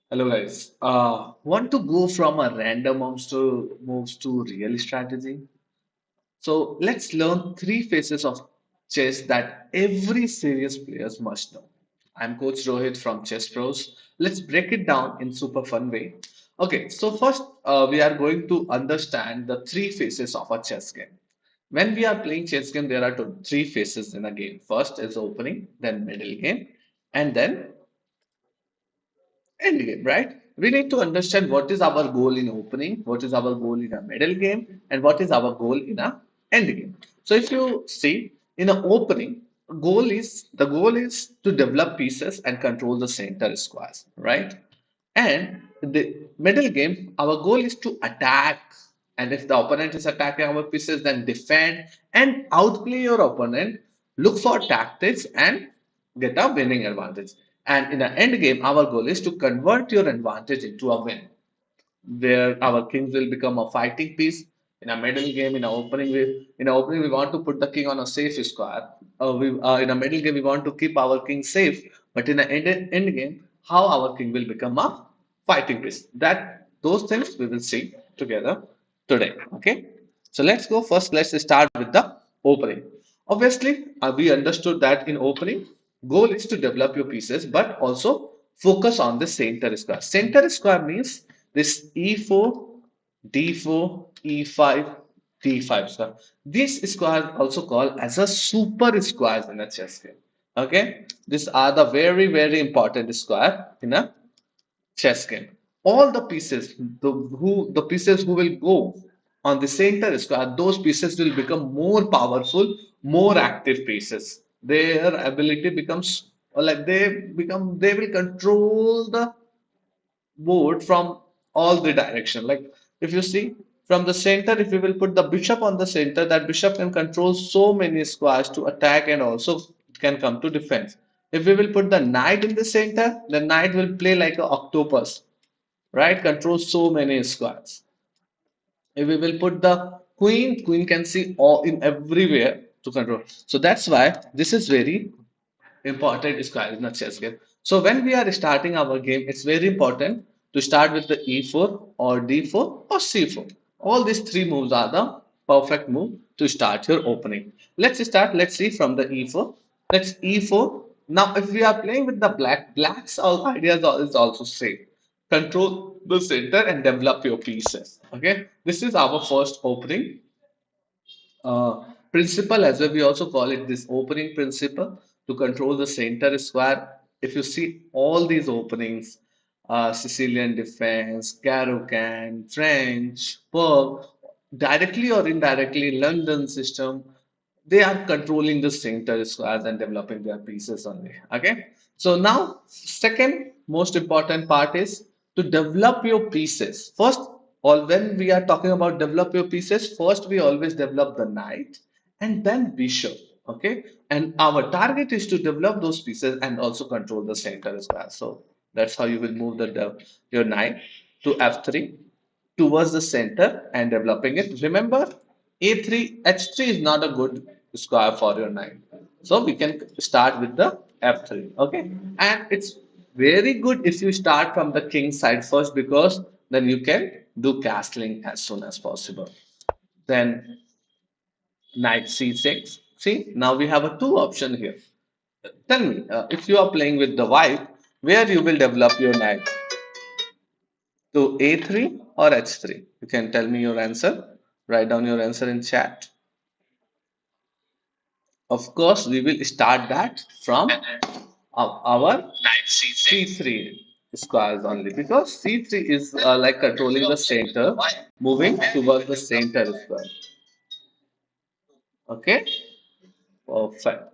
Hello guys. Want to go from a random moves to real strategy? So let's learn three phases of chess that every serious players must know. I'm Coach Rohit from Chess Pros. Let's break it down in super fun way. Okay, so first we are going to understand the three phases of a chess game. When we are playing chess game, there are three phases in a game. First is opening, then middle game, and then end game, right? We need to understand what is our goal in opening, what is our goal in a middle game, and what is our goal in a end game. So if you see in an opening, the goal is to develop pieces and control the center squares, right? And the middle game, our goal is to attack. And if the opponent is attacking our pieces, then defend and outplay your opponent. Look for tactics and get a winning advantage. And in the end game, our goal is to convert your advantage into a win, where our kings will become a fighting piece. In a middle game, in a opening we want to put the king on a safe square. In a middle game, we want to keep our king safe. But in the end game, how our king will become a fighting piece. That those things we will see together today. Okay. So let's go first. Let's start with the opening. Obviously, we understood that in opening, goal is to develop your pieces, but also focus on the center square. Center square means this E4, D4, E5, D5 square. This square is also called as a super squares in a chess game. Okay, these are the very important square in a chess game. All the pieces, the pieces who will go on the center square, those pieces will become more powerful, more active pieces. Their ability becomes like they will control the board from all the direction. Like if you see from the center, if we will put the bishop on the center, that bishop can control so many squares to attack and also can come to defense. If we will put the knight in the center, the knight will play like an octopus, right? Controls so many squares. If we will put the queen, queen can see all in everywhere to control. So that's why this is very important square in a chess game. So when we are starting our game, it's very important to start with the e4 or d4 or c4. All these three moves are the perfect move to start your opening. Let's start. Let's see from the e4. Let's e4. Now, if we are playing with the blacks all ideas is also same. Control the center and develop your pieces. Okay, this is our first opening principle, as well we also call it this opening principle to control the center square. If you see all these openings, Sicilian defense, Caro-Can, French, Perk, directly or indirectly, London system, they are controlling the center squares and developing their pieces only. Okay. So now, second most important part is to develop your pieces. First, all when we are talking about develop your pieces, first we always develop the knight and then bishop. Okay. And our target is to develop those pieces and also control the center square. So that's how you will move your knight to f3 towards the center and developing it. Remember, a3, h3 is not a good square for your knight. So we can start with the f3. Okay, and it's very good if you start from the king side first because then you can do castling as soon as possible. Then knight c6. See, now we have a two option here. Tell me, if you are playing with the white, where you will develop your knight? To A3 or H3? You can tell me your answer. Write down your answer in chat. Of course, we will start that from our C3 squares only because C3 is like controlling the center, moving towards the center square. Okay, perfect.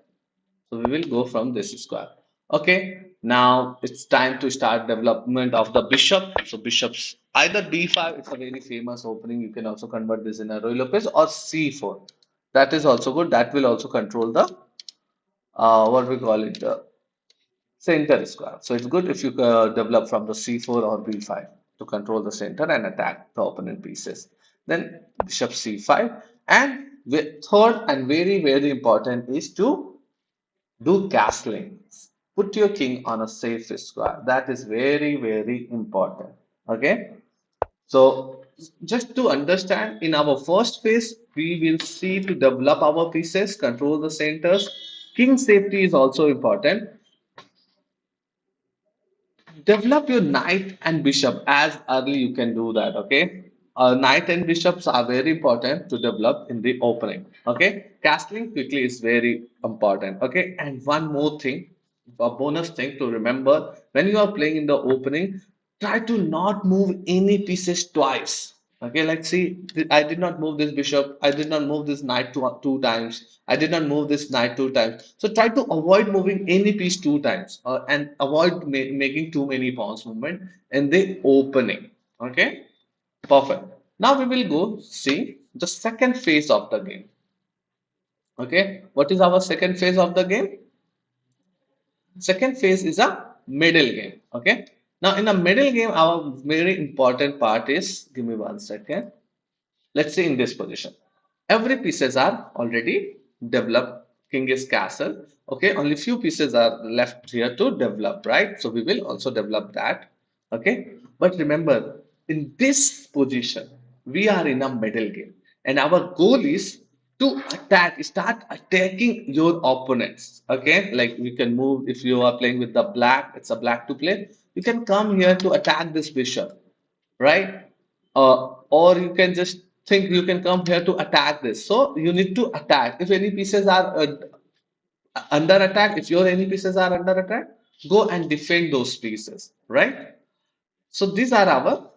So we will go from this square. Okay, now it's time to start development of the bishop. So bishops either d5, it's a very famous opening. You can also convert this in a Ruy Lopez or c4. That is also good. That will also control the what we call it center square. So it's good if you develop from the c4 or b5 to control the center and attack the opponent pieces. Then bishop c5 and third and very important is to do castling. put your king on a safe square. That is very, very important. Okay. So just to understand, in our first phase, we will see to develop our pieces, control the centers. King safety is also important. Develop your knight and bishop as early you can do that. Okay, knight and bishops are very important to develop in the opening. Okay, castling quickly is very important. Okay, and one more thing, a bonus thing to remember, when you are playing in the opening, try to not move any pieces twice. Okay, like see, I did not move this bishop, I did not move this knight two times, I did not move this knight two times. So try to avoid moving any piece two times and avoid making too many pawns movement in the opening. Okay, perfect. Now we will go see the second phase of the game. Okay, what is our second phase of the game? Second phase is a middle game. Okay, now in the middle game, our very important part is, give me 1 second. Let's say in this position, every pieces are already developed. King is castle. Okay, only few pieces are left here to develop, right? So we will also develop that. Okay, but remember, in this position, we are in a middle game, and our goal is to start attacking your opponents. Okay, like we can move, if you are playing with the black, it's a black to play. You can come here to attack this bishop, right? Or you can just think you can come here to attack this. So you need to attack. If any pieces are under attack, if your any pieces are under attack, go and defend those pieces, right? So these are our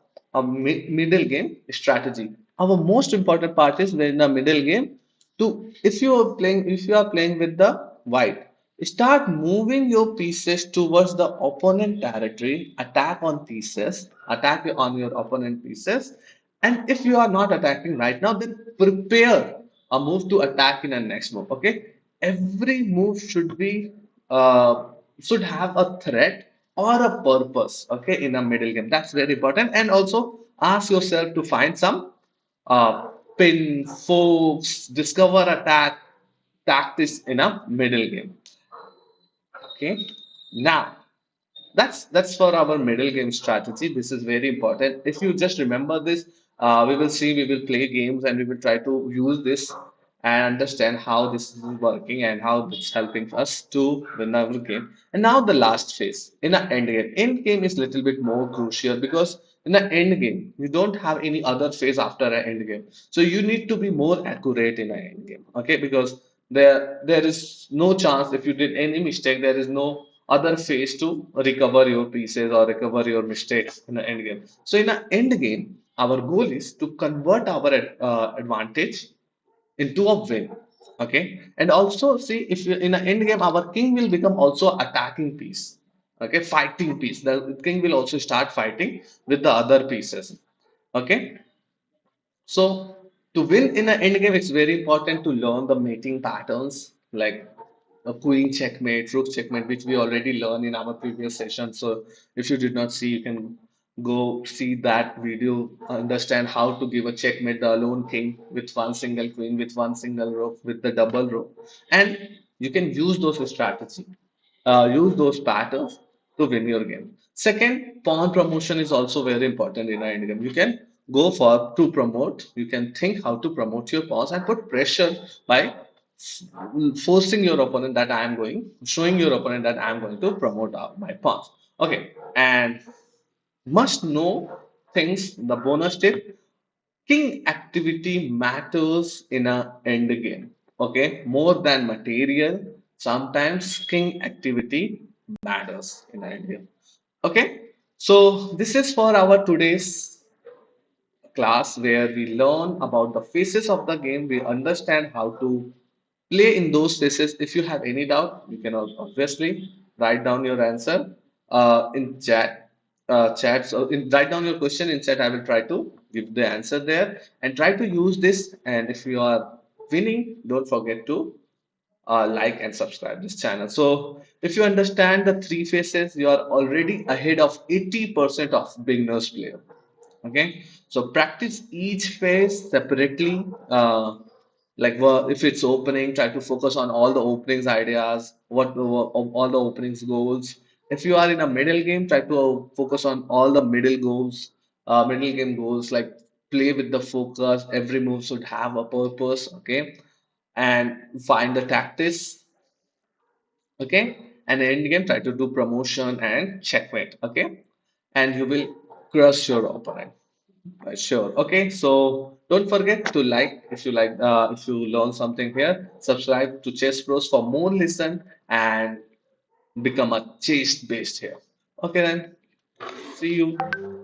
middle game strategy. Our most important part is when in the middle game, to if you are playing with the white, start moving your pieces towards the opponent territory, attack on pieces, attack on your opponent pieces. And if you are not attacking right now, then prepare a move to attack in a next move. Okay, every move uh, should have a threat or a purpose. Okay, in a middle game, that's very important. And also ask yourself to find some uh, pin, forks, discover attack tactics in a middle game. Okay, now that's for our middle game strategy. This is very important. If you just remember this, we will see, we will play games and we will try to use this and understand how this is working and how it's helping us to win our game. And now the last phase in the end game. End game is little bit more crucial because in the end game you don't have any other phase after an end game. So you need to be more accurate in an end game. Okay, because there is no chance if you did any mistake, there is no other phase to recover your pieces or recover your mistakes in the end game. So in the end game, our goal is to convert our advantage into a win. Okay, and also see if in the end game our king will become also attacking piece. Okay, fighting piece. The king will also start fighting with the other pieces. Okay, so to win in an end game, it's very important to learn the mating patterns like a queen checkmate, rook checkmate, which we already learned in our previous session. So if you did not see, you can go see that video, understand how to give a checkmate the alone king with one single queen, with one single rook, with the double rook, and you can use those strategy, use those patterns to win your game. Second, pawn promotion is also very important in an endgame. You can go for to promote. You can think how to promote your pawns and put pressure by forcing your opponent that I am going, showing your opponent that I am going to promote my pawns. Okay, and must know things. The bonus tip: king activity matters in a end game. Okay, more than material. Sometimes king activity matters in an end game. Okay, so this is for our today's class where we learn about the phases of the game. We understand how to play in those phases. If you have any doubt, you can obviously write down your answer in chat. So write down your question in chat. I will try to give the answer there and try to use this. And if you are winning, don't forget to like and subscribe this channel. So if you understand the three phases, you are already ahead of 80% of beginners player. Okay, so practice each phase separately. Like if it's opening, try to focus on all the openings ideas, all the openings goals. If you are in a middle game, try to focus on all the middle goals, middle game goals. Like play with the focus. Every move should have a purpose. Okay, and find the tactics. Okay, and end game, try to do promotion and checkmate. Okay, and you will crush your opponent. Sure. Okay. So don't forget to like if you learn something here. Subscribe to Chess Pros for more listen and become a chess based here. Okay then. See you.